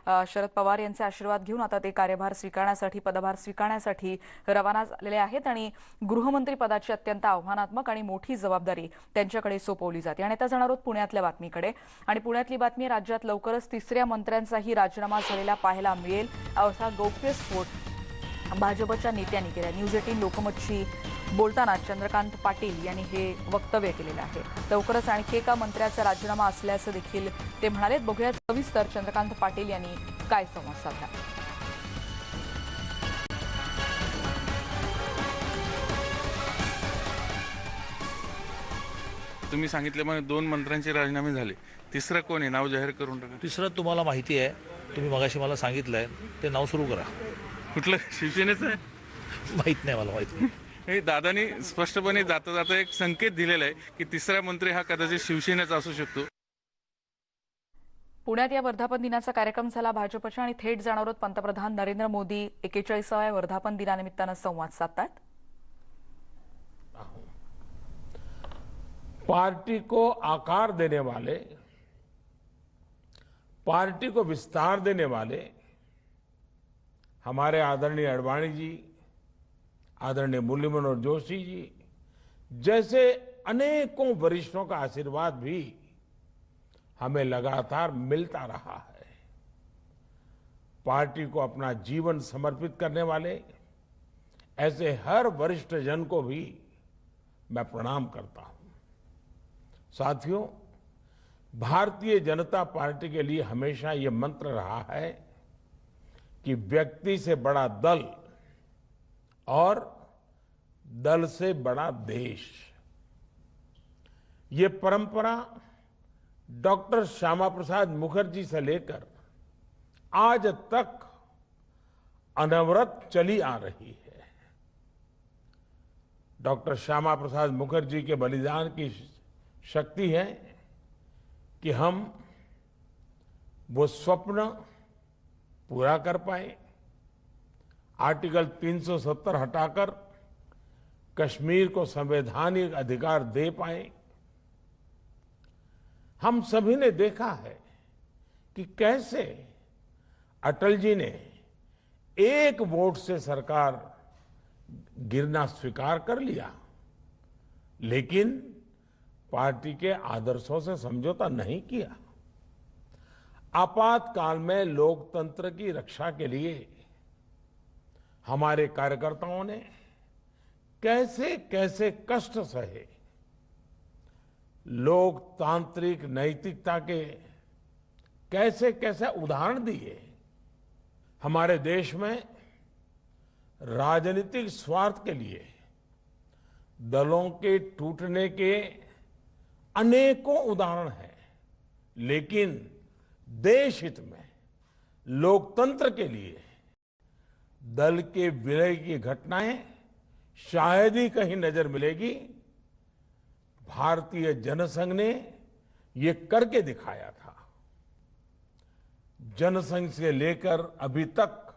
शरद पवार यांचे आशीर्वाद घेऊन आता ते कार्यभार स्वीकारण्यासाठी पदभार स्वीकारण्यासाठी रवाना झालेले आहेत आणि गृहमंत्री पदाची अत्यंत आव्हानात्मक आणि मोठी जबाबदारी त्यांच्याकडे सोपवली जाते। आणि आता जाणार आहोत पुण्यातल्या बातमीकडे आणि पुण्यातली बातमी राज्यात लवकरच तिसऱ्या मंत्र्यांचाही राजीनामा झालेला पाहायला मिळेल असा गौप्यस्फोट भाजपच्या नेत्यांनी केला। न्यूज 18 लोकमतशी बोलताना चंद्रकांत पाटील यांनी हे वक्तव्य केलेलं आहे। लवकरच आणखी एका मंत्र्याचा राजीनामा असल्याचं देखील ते म्हणाले। बघूयात सविस्तर चंद्रकांत पाटील यांनी काय संवाद साधला। तुम्ही सांगितल्याप्रमाणे 2 मंत्र्यांचे राजीनामे झाले, तिसरं कोण आहे? नाव जाहीर करून टाका। तिसरं तुम्हाला माहिती आहे, तुम्ही मगाशी मला सांगितलंय, ते नाव सुरू करा। कुठलं? शिवसेनेचं आहे? माहित नाही, मला माहित नाही। हे दादांनी स्पष्टपणे जाता जाता एक संकेत दिलेला आहे की तिसरा मंत्री हा कदाचित शिवसेनेचा असू शकतो। पुण्यात या वर्धापन दिनाचा कार्यक्रम झाला भाजपच्या आणि थेट जाणार आहोत पंतप्रधान नरेंद्र मोदी 41व्या वर्धापन दिनानिमित्तानं संवाद साधतात। पार्टी को आकार देने वाले, पार्टी को विस्तार देने वाले हमारे आदरणीय अडवाणी जी, आदरणीय मुरली मनोहर जोशी जी जैसे अनेकों वरिष्ठों का आशीर्वाद भी हमें लगातार मिलता रहा है। पार्टी को अपना जीवन समर्पित करने वाले ऐसे हर वरिष्ठ जन को भी मैं प्रणाम करता हूं। साथियों, भारतीय जनता पार्टी के लिए हमेशा ये मंत्र रहा है कि व्यक्ति से बड़ा दल और दल से बड़ा देश। ये परंपरा डॉक्टर श्यामा प्रसाद मुखर्जी से लेकर आज तक अनवरत चली आ रही है। डॉक्टर श्यामा प्रसाद मुखर्जी के बलिदान की शक्ति है कि हम वो स्वप्न पूरा कर पाए। आर्टिकल 370 हटाकर कश्मीर को संवैधानिक अधिकार दे पाए। हम सभी ने देखा है कि कैसे अटल जी ने एक वोट से सरकार गिरना स्वीकार कर लिया, लेकिन पार्टी के आदर्शों से समझौता नहीं किया। आपातकाल में लोकतंत्र की रक्षा के लिए हमारे कार्यकर्ताओं ने कैसे कैसे कष्ट सहे, लोकतांत्रिक नैतिकता के कैसे कैसे उदाहरण दिए। हमारे देश में राजनीतिक स्वार्थ के लिए दलों के टूटने के अनेकों उदाहरण हैं, लेकिन देश हित में लोकतंत्र के लिए दल के विलय की घटनाएं शायद ही कहीं नजर मिलेगी। भारतीय जनसंघ ने ये करके दिखाया था। जनसंघ से लेकर अभी तक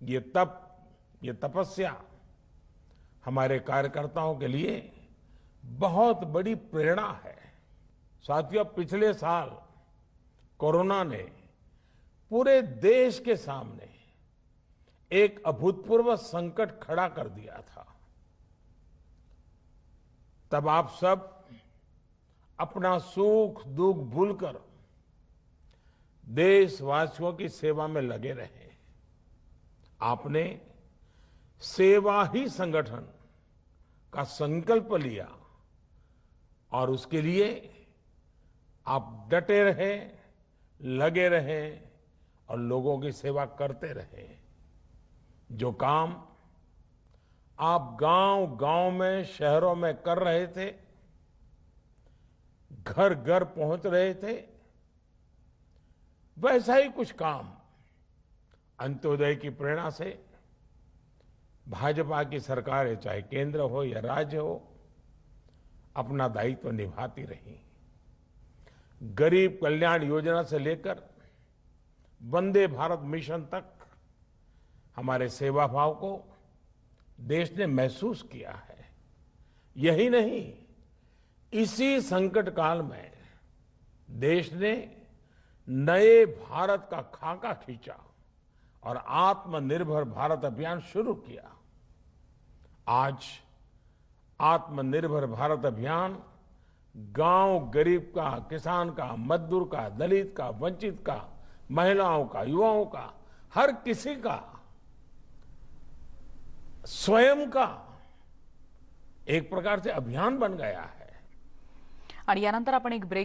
ये तप, ये तपस्या हमारे कार्यकर्ताओं के लिए बहुत बड़ी प्रेरणा है। साथियों, पिछले साल कोरोना ने पूरे देश के सामने एक अभूतपूर्व संकट खड़ा कर दिया था। तब आप सब अपना सुख दुख भूलकर देशवासियों की सेवा में लगे रहे। आपने सेवा ही संगठन का संकल्प लिया और उसके लिए आप डटे रहे, लगे रहे और लोगों की सेवा करते रहे। जो काम आप गांव-गांव में, शहरों में कर रहे थे, घर घर पहुंच रहे थे, वैसा ही कुछ काम अंत्योदय की प्रेरणा से भाजपा की सरकारें, चाहे केंद्र हो या राज्य हो, अपना दायित्व निभाती रही। गरीब कल्याण योजना से लेकर वंदे भारत मिशन तक हमारे सेवा भाव को देश ने महसूस किया है। यही नहीं, इसी संकट काल में देश ने नए भारत का खाका खींचा और आत्मनिर्भर भारत अभियान शुरू किया। आज आत्मनिर्भर भारत अभियान गांव गरीब का, किसान का, मजदूर का, दलित का, वंचित का, महिलाओं का, युवाओं का, हर किसी का स्वयं का एक प्रकार से अभियान बन गया है। आणि यानंतर आपण एक ब्रेक